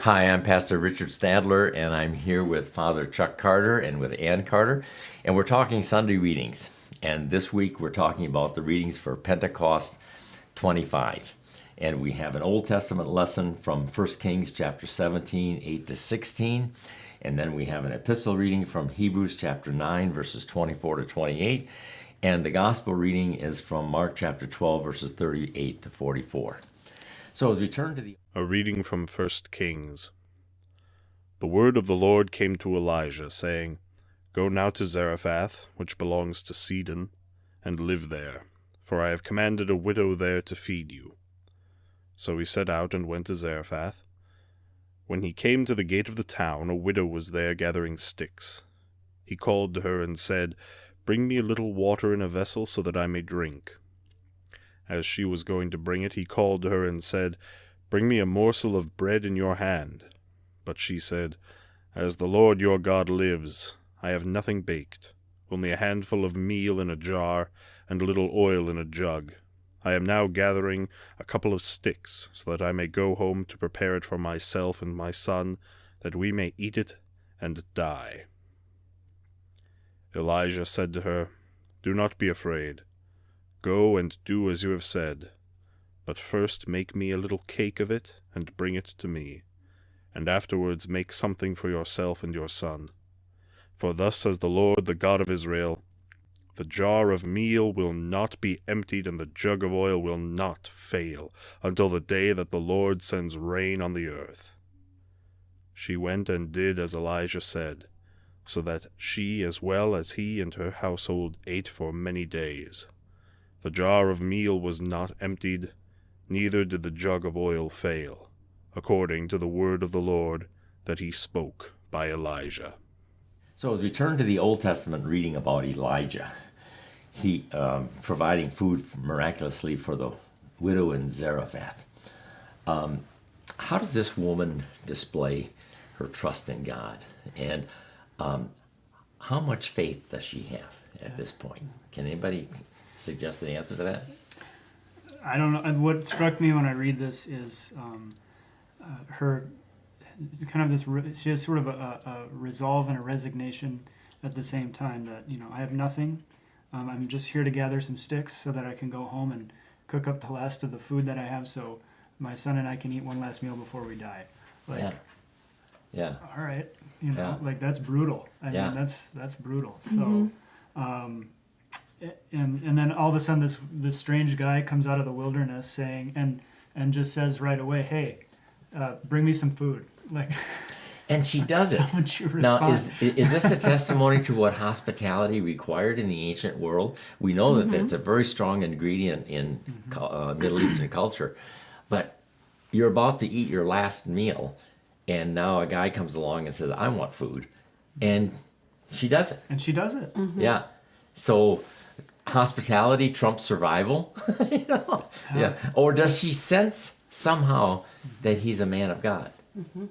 Hi, I'm Pastor Richard Stadler, and I'm here with Father Chuck Carter and with Ann Carter, and we're talking Sunday readings. And this week we're talking about the readings for Pentecost 25. And we have an Old Testament lesson from 1 Kings chapter 17, 8 to 16. And then we have an epistle reading from Hebrews chapter 9, verses 24 to 28. And the gospel reading is from Mark chapter 12, verses 38 to 44. So as we turn to the... A reading from 1 Kings. The word of the Lord came to Elijah, saying, Go now to Zarephath, which belongs to Sidon, and live there, for I have commanded a widow there to feed you. So he set out and went to Zarephath. When he came to the gate of the town, a widow was there gathering sticks. He called to her and said, Bring me a little water in a vessel so that I may drink. As she was going to bring it, he called to her and said, Bring me a morsel of bread in your hand. But she said, As the Lord your God lives, I have nothing baked, only a handful of meal in a jar and a little oil in a jug. I am now gathering a couple of sticks, so that I may go home to prepare it for myself and my son, that we may eat it and die. Elijah said to her, Do not be afraid. Go and do as you have said. But first make me a little cake of it, and bring it to me. And afterwards make something for yourself and your son. For thus says the Lord, the God of Israel, The jar of meal will not be emptied, and the jug of oil will not fail, until the day that the Lord sends rain on the earth. She went and did as Elijah said, so that she as well as he and her household ate for many days. The jar of meal was not emptied, neither did the jug of oil fail, according to the word of the Lord that he spoke by Elijah. So as we turn to the Old Testament reading about Elijah, he providing food miraculously for the widow in Zarephath. How does this woman display her trust in God? And how much faith does she have at this point? Can anybody suggest the answer to that? I don't know. What struck me when I read this is her kind of this. She has sort of a resolve and a resignation at the same time. That I have nothing. I'm just here to gather some sticks so that I can go home and cook up the last of the food that I have, so my son and I can eat one last meal before we die. Yeah. All right. Yeah. That's brutal. I mean, that's brutal. So. And then all of a sudden this strange guy comes out of the wilderness saying and just says right away, hey, bring me some food. And she does it. How would you respond? Now, is this a testimony to what hospitality required in the ancient world? We know that that's a very strong ingredient in Middle Eastern culture. But you're about to eat your last meal, and now a guy comes along and says, I want food. And she does it. And she does it. Yeah. So hospitality trumps survival. Yeah. Or does she sense somehow that he's a man of God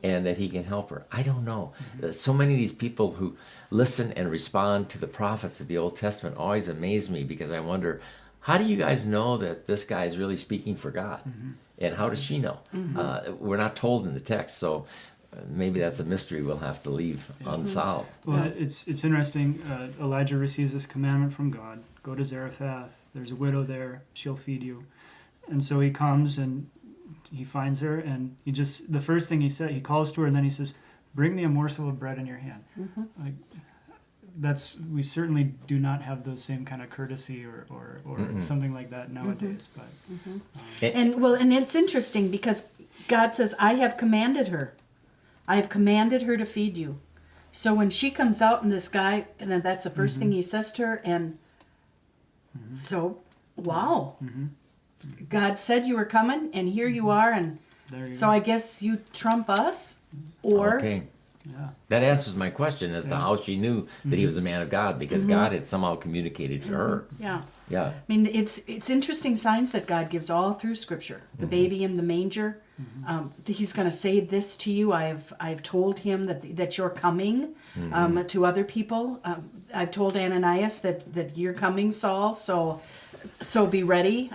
and that he can help her? I don't know. So many of these people who listen and respond to the prophets of the Old Testament always amaze me, because I wonder, how do you guys know that this guy is really speaking for God? And how does she know? We're not told in the text, so maybe that's a mystery we'll have to leave unsolved. Well, it's interesting. Elijah receives this commandment from God. Go to Zarephath. There's a widow there. She'll feed you. And so he comes and he finds her, and the first thing he said, he calls to her, and then he says, bring me a morsel of bread in your hand. We certainly do not have those same kind of courtesy or something like that nowadays. But And it's interesting because God says, I have commanded her. I have commanded her to feed you. So when she comes out and this guy, and then that's the first thing he says to her, and so, wow. God said you were coming, and here you are, and so go. I guess you trump us, or... Okay. Yeah. That answers my question as to how she knew that he was a man of God, because God had somehow communicated to her. Yeah. Yeah. I mean, it's interesting signs that God gives all through Scripture. The baby in the manger. He's going to say this to you. I've told him that you're coming. To other people, I've told Ananias that you're coming, Saul. So be ready.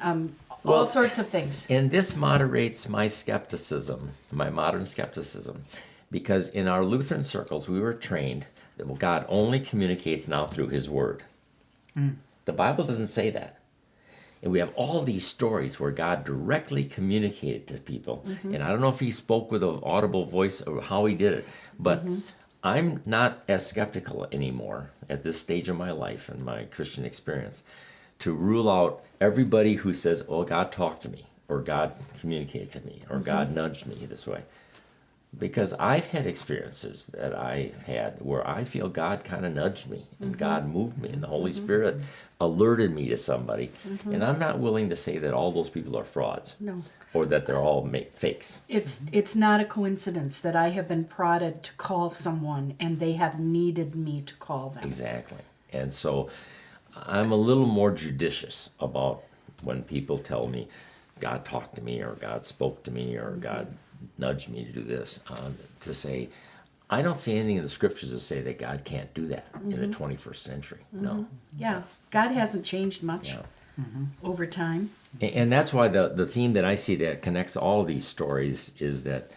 all sorts of things. And this moderates my skepticism, my modern skepticism, because in our Lutheran circles, we were trained that God only communicates now through his word. The Bible doesn't say that. And we have all these stories where God directly communicated to people. And I don't know if he spoke with an audible voice or how he did it, but I'm not as skeptical anymore at this stage of my life and my Christian experience to rule out everybody who says, oh, God talked to me, or God communicated to me, or God nudged me this way. Because I've had experiences that I've had where I feel God kind of nudged me and God moved me and the Holy Spirit alerted me to somebody. And I'm not willing to say that all those people are frauds. No. Or that they're all fakes. It's not a coincidence that I have been prodded to call someone and they have needed me to call them. Exactly. And so I'm a little more judicious about when people tell me God talked to me or God spoke to me or God nudged me to do this, to say, I don't see anything in the scriptures to say that God can't do that in the 21st century. No. Yeah, God hasn't changed much over time. And that's why the theme that I see that connects all of these stories is that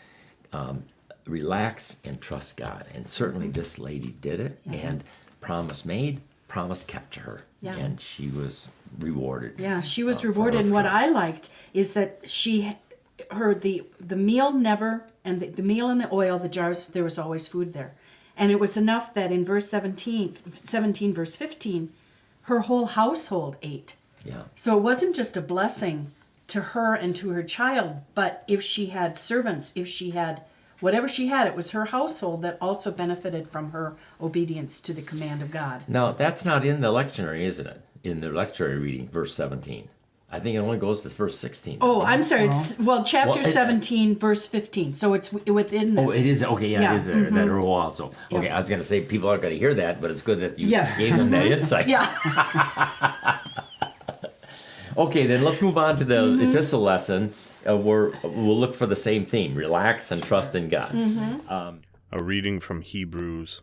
relax and trust God. And certainly this lady did it, and promise made, promise kept to her. Yeah. And she was rewarded. Yeah, she was for rewarded. her And what trust. I liked is that the meal never, and the meal and the oil, the jars, there was always food there. And it was enough that in verse 17 verse 15, her whole household ate. Yeah. So it wasn't just a blessing to her and to her child, but if she had servants, if she had whatever she had, it was her household that also benefited from her obedience to the command of God. Now, that's not in the lectionary, isn't it? In the lectionary reading, verse 17. I think it only goes to verse 16. Oh, I'm sorry. It's chapter Well, 17, verse 15. So it's within this. Oh, it is? Okay, yeah, Yeah, it is there. That are also. Okay, Yeah. I was going to say people aren't going to hear that, but it's good that you Yes. gave them that insight. Yeah. Okay, then let's move on to the epistle lesson where we'll look for the same theme, relax and trust in God. A reading from Hebrews.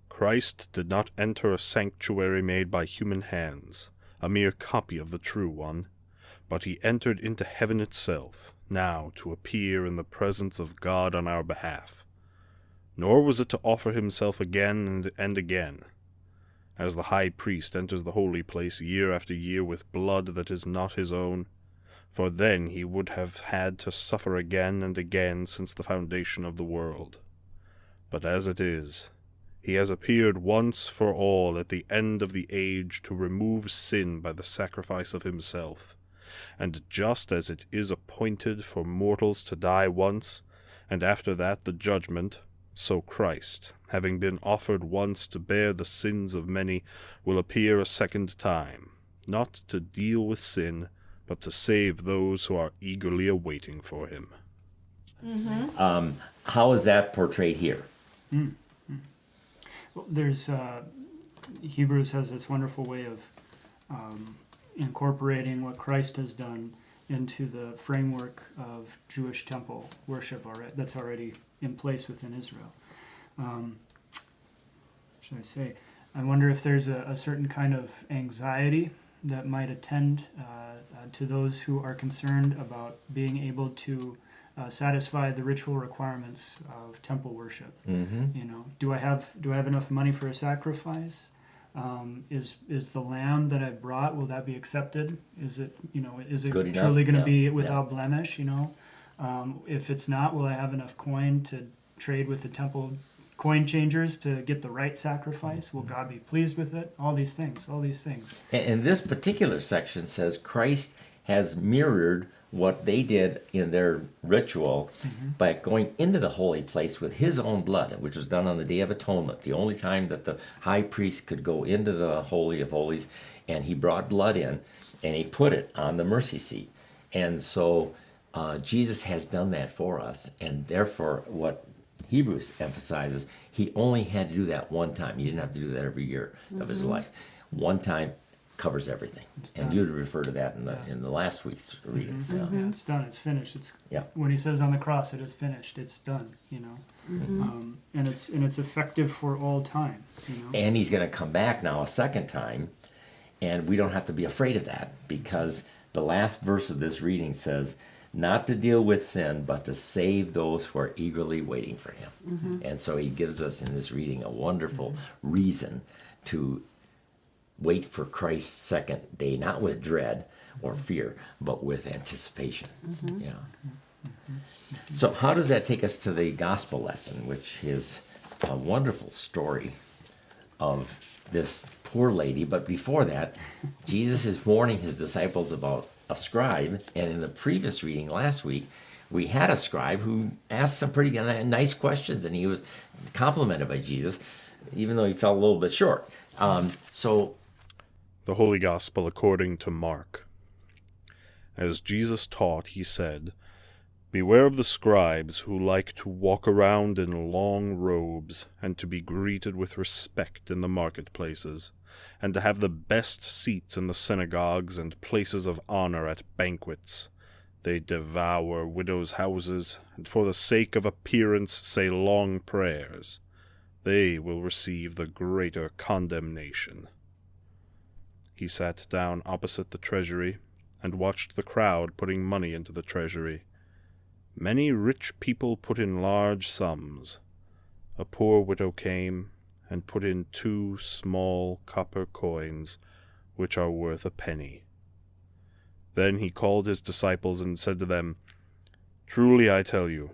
Christ did not enter a sanctuary made by human hands, a mere copy of the true one, but he entered into heaven itself, now to appear in the presence of God on our behalf. Nor was it to offer himself again and again, as the high priest enters the holy place year after year with blood that is not his own, for then he would have had to suffer again and again since the foundation of the world. But as it is, he has appeared once for all at the end of the age to remove sin by the sacrifice of himself. And just as it is appointed for mortals to die once, and after that the judgment, so Christ, having been offered once to bear the sins of many, will appear a second time, not to deal with sin, but to save those who are eagerly awaiting for him. How is that portrayed here? Well, there's Hebrews has this wonderful way of incorporating what Christ has done into the framework of Jewish temple worship that's already in place within Israel. Should I say? I wonder if there's a certain kind of anxiety that might attend to those who are concerned about being able to satisfy the ritual requirements of temple worship. Mm-hmm. You know, do I have enough money for a sacrifice? Is the lamb that I brought, will that be accepted? Is it Good enough? truly going to Yeah. be without blemish? If it's not, will I have enough coin to trade with the temple coin changers to get the right sacrifice? Will God be pleased with it? All these things. And this particular section says Christ has mirrored what they did in their ritual by going into the holy place with his own blood, which was done on the Day of Atonement, the only time that the high priest could go into the Holy of Holies, and he brought blood in, and he put it on the mercy seat. And so Jesus has done that for us, and therefore what Hebrews emphasizes, he only had to do that one time. He didn't have to do that every year of his life. One time covers everything. And you refer to that in the last week's readings. Yeah. Yeah, it's done. It's finished. Yeah. When he says on the cross, "It is finished." It's done. And it's effective for all time. And he's going to come back now a second time And we don't have to be afraid of that, because the last verse of this reading says, not to deal with sin, but to save those who are eagerly waiting for him. And so he gives us in this reading a wonderful reason to wait for Christ's second day, not with dread or fear, but with anticipation. Yeah. So how does that take us to the gospel lesson, which is a wonderful story of this poor lady? But before that, Jesus is warning his disciples about a scribe. And in the previous reading last week, we had a scribe who asked some pretty nice questions, and he was complimented by Jesus, even though he fell a little bit short. So The Holy Gospel according to Mark. As Jesus taught, he said, "Beware of the scribes who like to walk around in long robes, and to be greeted with respect in the marketplaces, and to have the best seats in the synagogues and places of honor at banquets. They devour widows' houses, and for the sake of appearance say long prayers. They will receive the greater condemnation." He sat down opposite the treasury, and watched the crowd putting money into the treasury. Many rich people put in large sums. A poor widow came and put in 2 small copper coins, which are worth a penny. Then he called his disciples and said to them, "Truly I tell you,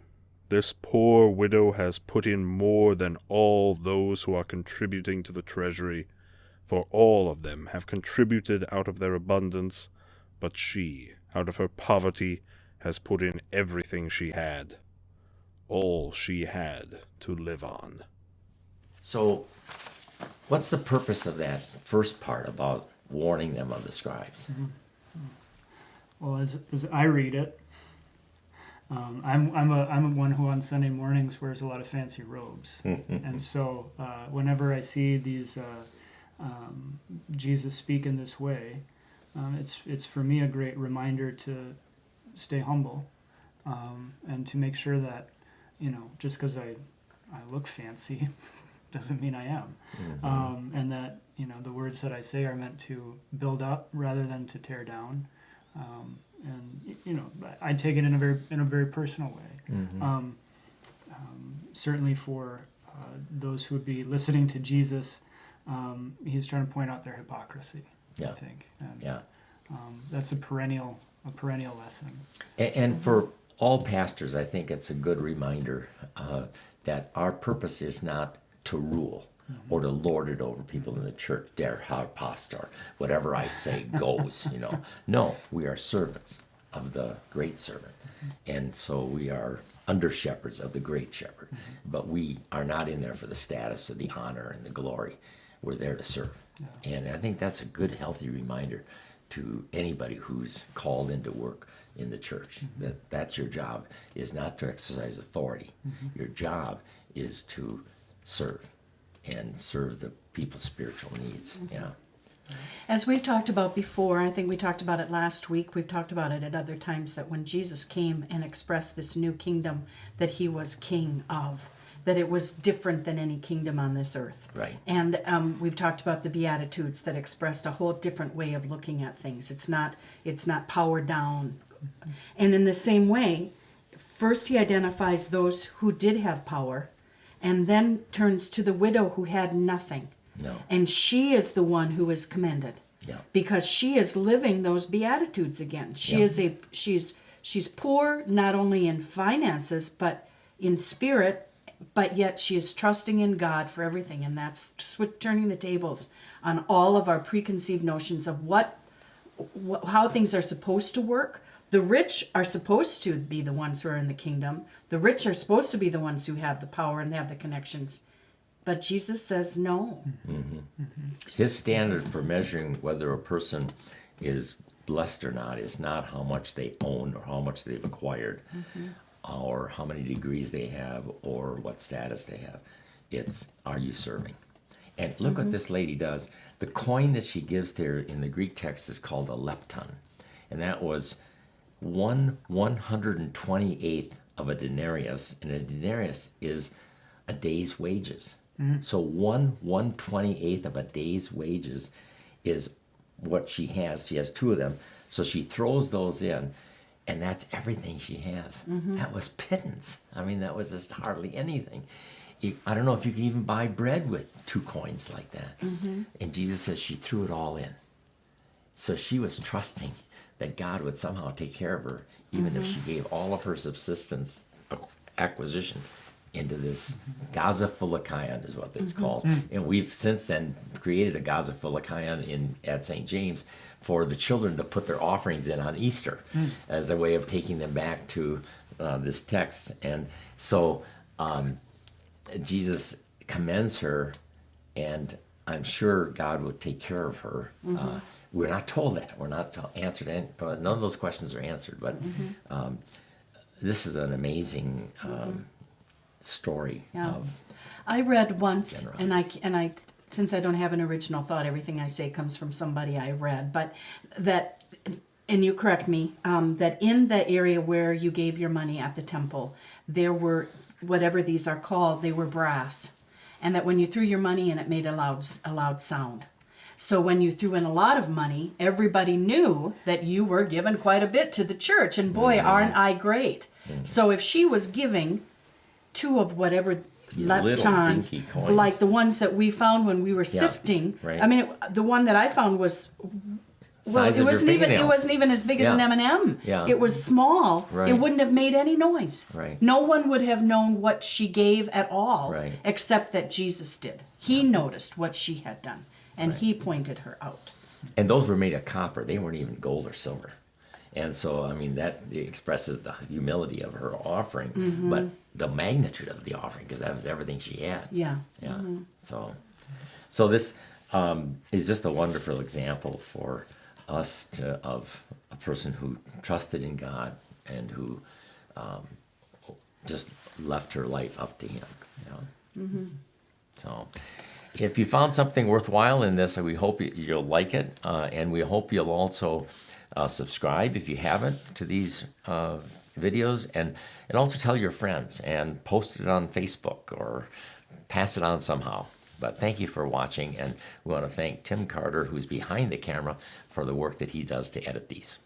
this poor widow has put in more than all those who are contributing to the treasury, for all of them have contributed out of their abundance, but she, out of her poverty, has put in everything she had, all she had to live on." So, what's the purpose of that first part about warning them of the scribes? Well, as I read it, I'm one who on Sunday mornings wears a lot of fancy robes, and so whenever I see these Jesus speak in this way, it's for me a great reminder to stay humble, and to make sure that, just because I look fancy doesn't mean I am, and that the words that I say are meant to build up rather than to tear down. And I take it in a very personal way. Certainly for those who would be listening to Jesus, he's trying to point out their hypocrisy. Yeah. I think. And, Yeah. that's a perennial lesson. And for all pastors, I think it's a good reminder that our purpose is not to rule or to lord it over people in the church. Der Herr Pastor, whatever I say goes, No, we are servants of the great servant. And so we are under shepherds of the great shepherd. But we are not in there for the status or the honor and the glory. We're there to serve. And I think that's a good, healthy reminder to anybody who's called into work in the church. That's your job, is not to exercise authority. Your job is to serve and serve the people's spiritual needs. Yeah. As we've talked about before, I think we talked about it last week, we've talked about it at other times, that when Jesus came and expressed this new kingdom that he was king of, that it was different than any kingdom on this earth. Right. And we've talked about the Beatitudes that expressed a whole different way of looking at things. It's not power down. And in the same way, first he identifies those who did have power, and then turns to the widow who had nothing. No. And she is the one who is commended. Yeah. Because she is living those Beatitudes again. She's poor not only in finances but in spirit, but yet she is trusting in God for everything, and that's turning the tables on all of our preconceived notions of how things are supposed to work. The rich are supposed to be the ones who are in the kingdom. The rich are supposed to be the ones who have the power and have the connections. But Jesus says no. His standard for measuring whether a person is blessed or not is not how much they own or how much they've acquired, or how many degrees they have or what status they have. It's, are you serving? And look what this lady does. The coin that she gives there in the Greek text is called a lepton. And that was 1/128th of a denarius. And a denarius is a day's wages. So 1/128th of a day's wages is what she has. She has 2 of them. So she throws those in, and that's everything she has. That was pittance. I mean, that was just hardly anything. I don't know if you can even buy bread with 2 coins like that. And Jesus says she threw it all in. So she was trusting that God would somehow take care of her, even if she gave all of her subsistence acquisition into this Gaza Philikayon is what it's called. And we've since then created a Gaza Philikayon at St. James for the children to put their offerings in on Easter as a way of taking them back to this text. And so Jesus commends her, and I'm sure God will take care of her. We're not told that. We're not answered. None of those questions are answered. But this is an amazing story Yeah. of I read once, generosity. and I, since I don't have an original thought, everything I say comes from somebody I read. But that, and you correct me, that in the area where you gave your money at the temple, there were whatever these are called. They were brass, and that when you threw your money in, it made a loud sound. So when you threw in a lot of money, everybody knew that you were giving quite a bit to the church. And boy, aren't I great! So if she was giving 2 of whatever Little leptons, dinky coins. like the ones that we found when we were sifting. right. I mean, the one that I found was Size it of your wasn't even fingernail. as big as an Yeah. M&M. Yeah. It was small. Right. It wouldn't have made any noise. Right. No one would have known what she gave at all, Right. except that Jesus did. He noticed what she had done, and he pointed her out. And those were made of copper. They weren't even gold or silver. And so, I mean, that expresses the humility of her offering, but the magnitude of the offering, because that was everything she had. Yeah. Yeah. So this is just a wonderful example for us of a person who trusted in God and who just left her life up to Him. You know? So, if you found something worthwhile in this, we hope you'll like it, and we hope you'll also subscribe if you haven't to these videos, and also tell your friends and post it on Facebook or pass it on somehow. But thank you for watching, and we want to thank Tim Carter, who's behind the camera, for the work that he does to edit these.